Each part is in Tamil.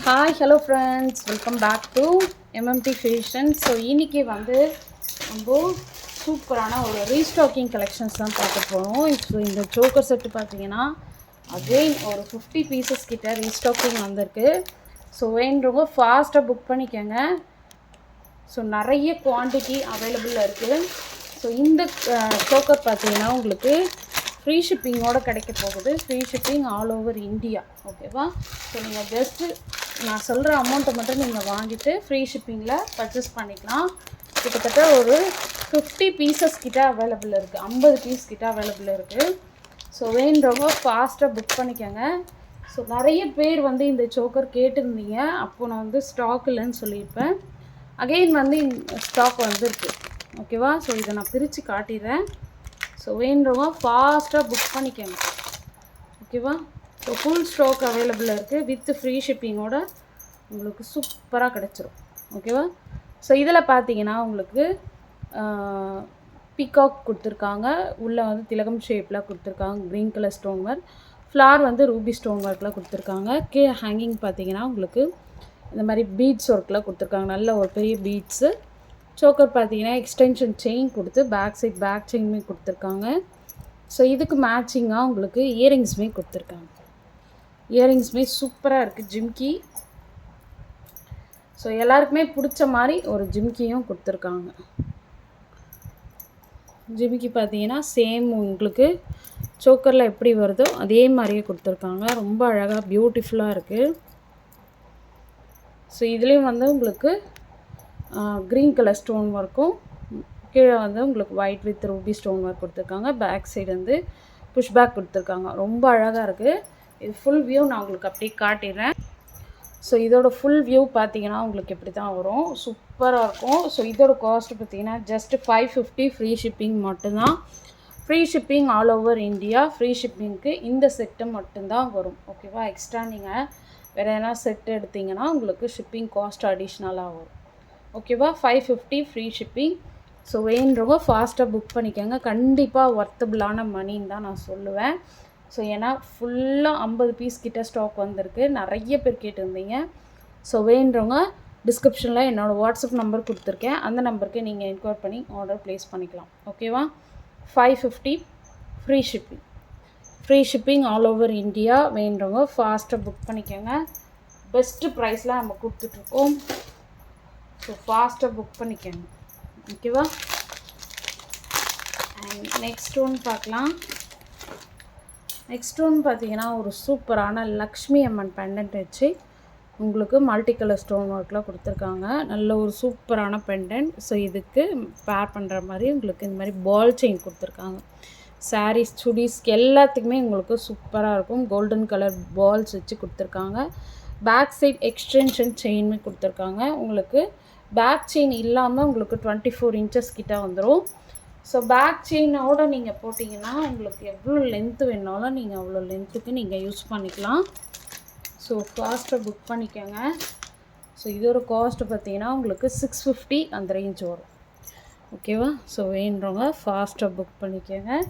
Hi hello friends, welcome back to MMT fashion. So இன்றைக்கி வந்து ரொம்ப சூப்பரான ஒரு ரீஸ்டாக்கிங் கலெக்ஷன்ஸ் தான் பார்க்க போகிறோம். ஸோ இந்த சோக்கர் செட்டு பார்த்தீங்கன்னா அகெயின் ஒரு 50 பீசஸ் கிட்ட ரீஸ்டாக்கிங் வந்திருக்கு. ஸோ வேண்டுறவங்க ஃபாஸ்ட்டாக புக் பண்ணிக்கோங்க. ஸோ நிறைய குவான்டிட்டி அவைலபிளில் இருக்குது. ஸோ இந்த சோக்கர் பார்த்தீங்கன்னா உங்களுக்கு ஃப்ரீ ஷிப்பிங்கோடு கிடைக்க போகுது. Free shipping all over India. ஓகேவா? ஸோ நீங்கள் ஜஸ்ட்டு நான் சொல்கிற அமௌண்ட்டை மட்டும் நீங்கள் வாங்கிட்டு ஃப்ரீ ஷிப்பிங்கில் பர்ச்சேஸ் பண்ணிக்கலாம். கிட்டத்தட்ட ஒரு 50 பீசஸ் கிட்ட அவைலபிள் இருக்குது, 50 பீஸ் கிட்ட அவைலபிள் இருக்குது. ஸோ வேணுறவங்க ஃபாஸ்ட்டாக புக் பண்ணிக்கோங்க. ஸோ நிறைய பேர் வந்து இந்த சோக்கர் கேட்டிருந்தீங்க, அப்போது நான் வந்து ஸ்டாக் இல்லைன்னு சொல்லியிருப்பேன். அகெயின் வந்து ஸ்டாக் வந்துருக்கு. ஓகேவா? ஸோ இதை நான் பிரித்து காட்டிடுறேன். ஸோ வேணுறவங்க ஃபாஸ்ட்டாக புக் பண்ணிக்கோங்க. ஓகேவா? ஸோ ஃபுல் ஸ்டாக் அவைலபிளாக இருக்குது. வித் ஃப்ரீ ஷிப்பிங்கோட உங்களுக்கு சூப்பராக கிடச்சிரும். ஓகேவா? ஸோ இதில் பார்த்தீங்கன்னா உங்களுக்கு பீகாக் கொடுத்துருக்காங்க. உள்ளே வந்து திலகம் ஷேப்பில் கொடுத்துருக்காங்க. Green colour stone work, flower வந்து ரூபி ஸ்டோன் ஒர்க்கில் கொடுத்துருக்காங்க. கீழே ஹேங்கிங் பார்த்தீங்கன்னா உங்களுக்கு இந்த மாதிரி பீட்ஸ் ஒர்க்கில் கொடுத்துருக்காங்க. நல்ல ஒரு பெரிய பீட்ஸு. சோக்கர் பார்த்தீங்கன்னா எக்ஸ்டென்ஷன் செயின் கொடுத்து பேக் சைட் பேக் செயினுமே கொடுத்துருக்காங்க. ஸோ இதுக்கு மேட்சிங்காக உங்களுக்கு இயரிங்ஸுமே கொடுத்துருக்காங்க. இயரிங்ஸுமே சூப்பராக இருக்குது. ஜிம்கி. ஸோ எல்லாருக்குமே பிடிச்ச மாதிரி ஒரு ஜிம்கியும் கொடுத்துருக்காங்க. ஜிம்கி பார்த்தீங்கன்னா சேம் உங்களுக்கு சோக்கரில் எப்படி வருதோ அதே மாதிரியே கொடுத்துருக்காங்க. ரொம்ப அழகாக பியூட்டிஃபுல்லாக இருக்குது. ஸோ இதுலேயும் வந்து உங்களுக்கு க்ரீன் கலர் ஸ்டோன் ஒர்க்கும், கீழே வந்து உங்களுக்கு white with Ruby stone work கொடுத்துருக்காங்க. பேக் சைடு வந்து புஷ் பேக் கொடுத்துருக்காங்க. ரொம்ப அழகாக இருக்குது. இது ஃபுல் வியூ நான் உங்களுக்கு அப்படியே காட்டிடுறேன். ஸோ இதோட ஃபுல் வியூ பார்த்தீங்கன்னா உங்களுக்கு எப்படி தான் வரும், சூப்பராக இருக்கும். ஸோ இதோட காஸ்ட் பார்த்தீங்கன்னா ஜஸ்ட் 550 ஃப்ரீ ஷிப்பிங் மட்டும்தான். Free shipping all over India. Free ஷிப்பிங்க்கு இந்த செட்டு மட்டும்தான் வரும். ஓகேவா? எக்ஸ்ட்ரா நீங்கள் வேறு எதனா செட்டு எடுத்திங்கன்னா உங்களுக்கு ஷிப்பிங் காஸ்ட் அடிஷ்னலாக வரும். ஓகேவா? 550 ஃப்ரீ ஷிப்பிங். ஸோ வேணுறவங்க ஃபாஸ்ட்டாக புக் பண்ணிக்கோங்க. கண்டிப்பாக ஒர்த்தபிளான மணின்னு தான் நான் சொல்லுவேன். ஸோ ஏன்னா ஃபுல்லாக 50 பீஸ் கிட்ட ஸ்டாக் வந்திருக்கு. நிறைய பேர் கேட்டிருந்தீங்க. ஸோ வேணுறவங்க டிஸ்கிரிப்ஷனில் என்னோடய வாட்ஸ்அப் நம்பர் கொடுத்துருக்கேன். அந்த நம்பருக்கு நீங்கள் என்கொயர் பண்ணி ஆர்டர் ப்ளேஸ் பண்ணிக்கலாம். ஓகேவா? 550 free shipping. Free shipping all over India. வேணுறவங்க ஃபாஸ்ட்டாக புக் பண்ணிக்கோங்க. பெஸ்ட்டு ப்ரைஸில் நம்ம கொடுத்துட்ருக்கோம். ஸோ ஃபாஸ்ட்டாக புக் பண்ணிக்கோங்க. ஓகேவா? அண்ட் நெக்ஸ்ட் ஒன் பார்க்கலாம். நெக்ஸ்ட் ஒன் பார்த்தீங்கன்னா ஒரு சூப்பரான லக்ஷ்மி அம்மன் பெண்டன்ட் வச்சு உங்களுக்கு மல்டி கலர் ஸ்டோன் ஒர்க்கில் கொடுத்துருக்காங்க. நல்ல ஒரு சூப்பரான பெண்டன்ட். ஸோ இதுக்கு பேர் பண்ணுற மாதிரி உங்களுக்கு இந்த மாதிரி பால் செயின் கொடுத்துருக்காங்க. சாரீஸ், சுடிஸ் எல்லாத்துக்குமே உங்களுக்கு சூப்பராக இருக்கும். கோல்டன் கலர் பால்ஸ் வச்சு கொடுத்துருக்காங்க. பேக் சைட் எக்ஸ்டென்ஷன் செயினுமே கொடுத்துருக்காங்க. உங்களுக்கு பேக் செயின் இல்லாமல் உங்களுக்கு 24 இன்ச்சஸ் கிட்ட வந்துடும். ஸோ பேக் செயினோடு நீங்கள் போட்டிங்கன்னா உங்களுக்கு எவ்வளோ லென்த்து வேணாலும் நீங்கள் அவ்வளோ லென்த்துக்கு நீங்கள் யூஸ் பண்ணிக்கலாம். ஸோ ஃபாஸ்ட்டாக புக் பண்ணிக்கோங்க. ஸோ இதோட காஸ்ட்டு பார்த்தீங்கன்னா உங்களுக்கு 650 அந்த ரேஞ்ச் வரும். ஓகேவா? ஸோ வேணுறவங்க ஃபாஸ்ட்டாக புக் பண்ணிக்கோங்க.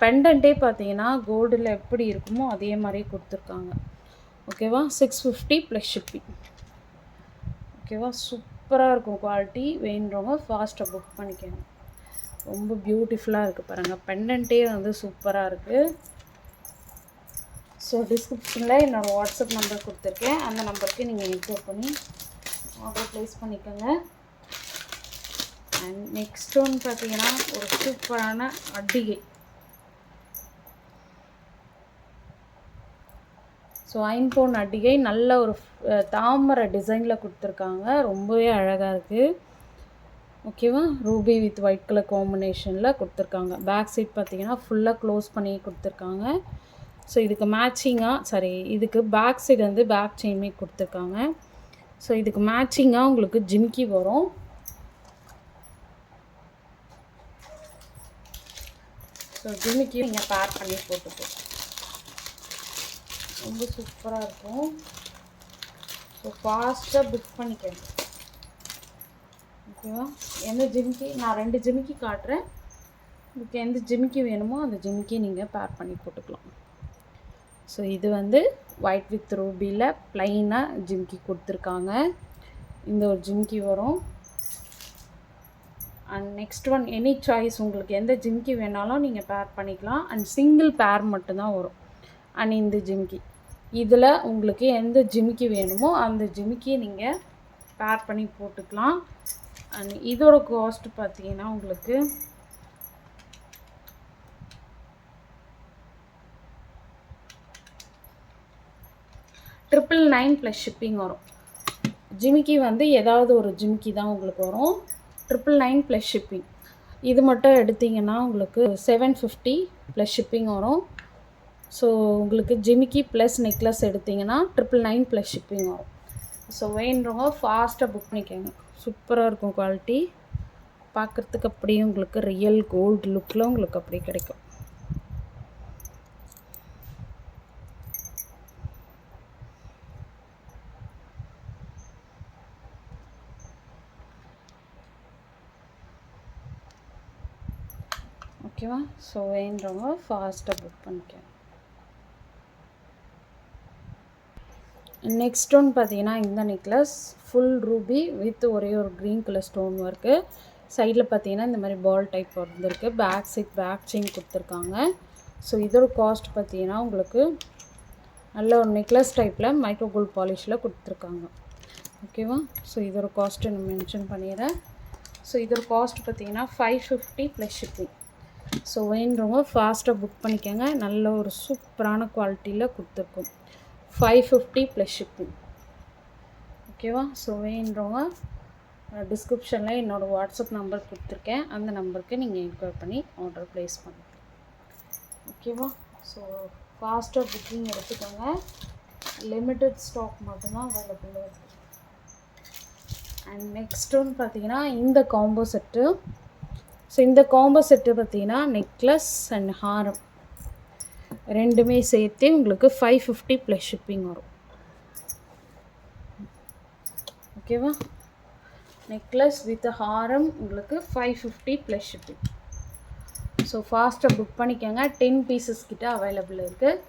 பெண்டன்ட்டே பார்த்தீங்கன்னா கோல்டில் எப்படி இருக்குமோ அதே மாதிரி கொடுத்துருக்காங்க. ஓகேவா? 650 ப்ளஸ் ஷிப்பிங். ஓகேவா? சூப்பராக இருக்கும் குவாலிட்டி. வேணுறவங்க ஃபாஸ்ட்டாக புக் பண்ணிக்கோங்க. ரொம்ப பியூட்டிஃபுல்லாக இருக்குது பாருங்கள். பெண்டன்ட்டே வந்து சூப்பராக இருக்குது. ஸோ டிஸ்கிரிப்ஷனில் என்னோடய வாட்ஸ்அப் நம்பர் கொடுத்துருக்கேன். அந்த நம்பருக்கு நீங்கள் என்கொயர் பண்ணி ஆர்டர் ப்ளேஸ் பண்ணிக்கோங்க. அண்ட் நெக்ஸ்ட் ஒன் பார்த்தீங்கன்னா ஒரு சூப்பரான அட்டிகை. ஸோ ஐம்பொன் அட்டிகை நல்ல ஒரு தாமரை டிசைனில் கொடுத்துருக்காங்க. ரொம்பவே அழகாக இருக்குது. ஓகேவா? ரூபி வித் ஒயிட் கலர் காம்பினேஷனில் கொடுத்துருக்காங்க. பேக் சைட் பார்த்தீங்கன்னா ஃபுல்லாக க்ளோஸ் பண்ணி கொடுத்துருக்காங்க. ஸோ இதுக்கு மேட்சிங்காக இதுக்கு பேக் சைடு வந்து பேக் செயின்மே கொடுத்துருக்காங்க. ஸோ இதுக்கு மேட்சிங்காக உங்களுக்கு ஜிம்கி வரும். ஸோ ஜிம்கி நீங்கள் பேர் பண்ணி போட்டுப்போம். ரொம்ப சூப்பராக இருக்கும். ஸோ ஃபாஸ்ட்டாக புக் பண்ணிக்கோங்க. ஓகேவா? எந்த ஜிம்கி நான் 2 ஜிம்கி காட்டுறேன். உங்களுக்கு எந்த ஜிம்கி வேணுமோ அந்த ஜிம்கி நீங்கள் பேர் பண்ணி போட்டுக்கலாம். ஸோ இது வந்து ஒயிட் வித் ரூபியில் ப்ளைனாக ஜிம்கி கொடுத்துருக்காங்க. இந்த ஒரு ஜிம்கி வரும். And next one any choice, உங்களுக்கு எந்த ஜிம்கி வேணாலும் நீங்கள் பேர் பண்ணிக்கலாம். அண்ட் சிங்கிள் பேர் மட்டும்தான் வரும். அண்ட் இந்த ஜிம்கி இதில் உங்களுக்கு எந்த ஜிம்கி வேணுமோ அந்த ஜிம்கியை நீங்கள் பேர் பண்ணி போட்டுக்கலாம். அண்ட் இதோட காஸ்ட் பார்த்தீங்கன்னா உங்களுக்கு $999 ப்ளஸ் ஷிப்பிங் வரும். ஜிமிக்கி வந்து ஏதாவது ஒரு ஜிமிக்கி தான் உங்களுக்கு வரும். $999 ப்ளஸ் ஷிப்பிங். இது மட்டும் எடுத்திங்கன்னா உங்களுக்கு $750 ப்ளஸ் ஷிப்பிங் வரும். ஸோ உங்களுக்கு ஜிமிக்கி ப்ளஸ் நெக்லஸ் எடுத்திங்கன்னா $999 ப்ளஸ் ஷிப்பிங் வரும். ஸோ வேணுறவங்க ஃபாஸ்ட்டாக புக் பண்ணிக்கோங்க. சூப்பராக இருக்கும் குவாலிட்டி. பார்க்குறதுக்கு அப்படியே உங்களுக்கு ரியல் கோல்டு லுக்கில் உங்களுக்கு அப்படியே கிடைக்கும். ஓகேவா? ஸோ வேணுறவங்க ஃபாஸ்ட்டாக புக் பண்ணிக்கோங்க. நெக்ஸ்ட் ஒன் பார்த்தீங்கன்னா இந்த நெக்லஸ் ஃபுல் ரூபி வித் ஒரே ஒரு க்ரீன் கலர் ஸ்டோன் ஒர்க்கு. சைடில் பார்த்தீங்கன்னா இந்த மாதிரி பால் டைப் வந்துருக்கு. பேக் சைட் பேக் செயின் கொடுத்துருக்காங்க. ஸோ இதோட காஸ்ட் பார்த்தீங்கன்னா உங்களுக்கு நல்ல ஒரு நெக்லஸ் டைப்பில் மைக்ரோ கோல்ட் பாலிஷில் கொடுத்துருக்காங்க. ஓகேவா? ஸோ இதோட காஸ்ட்டு நான் மென்ஷன் பண்ணிடுறேன். ஸோ இதோட காஸ்ட் பார்த்தீங்கன்னா $550 ப்ளஸ் ஷிப்பிங். ஸோ வேணுறவங்க ஃபாஸ்ட்டாக புக் பண்ணிக்கோங்க. நல்ல ஒரு சூப்பரான குவாலிட்டியில் கொடுத்துருக்கோம். $550 ப்ளஸ் ஷிப்பிங். ஓகேவா? ஸோ வேணுறவங்க டிஸ்கிரிப்ஷனில் என்னோடய வாட்ஸ்அப் நம்பர் கொடுத்துருக்கேன். அந்த நம்பருக்கு நீங்கள் என்கொயர் பண்ணி ஆர்டர் ப்ளேஸ் பண்ணிக்கலாம். ஓகேவா? ஸோ ஃபாஸ்ட்டாக புக்கிங் எடுத்துக்கோங்க. லிமிட்டட் ஸ்டாக் மட்டும்தான் அவைலபிளாக இருக்குது. அண்ட் நெக்ஸ்ட் ஒன்று பார்த்தீங்கன்னா இந்த காம்போ செட்டு. ஸோ இந்த காம்போ செட்டு பார்த்தீங்கன்னா நெக்லஸ் அண்ட் ஹாரம் ரெண்டுமே சேர்த்து உங்களுக்கு $550 ப்ளஸ் ஷிப்பிங் வரும். ஓகேவா? நெக்லஸ் வித் ஹாரம் உங்களுக்கு $550 ப்ளஸ் ஷிப்பிங். ஸோ ஃபாஸ்ட்டாக புக் பண்ணிக்கோங்க. 10 பீசஸ் கிட்ட அவைலபிள் இருக்குது.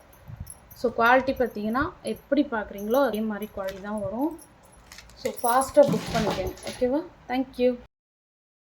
ஸோ குவாலிட்டி பார்த்தீங்கன்னா எப்படி பார்க்குறீங்களோ அதே மாதிரி குவாலிட்டி தான் வரும். ஸோ ஃபாஸ்ட்டாக புக் பண்ணிக்கோங்க. ஓகேவா? தேங்க்யூ.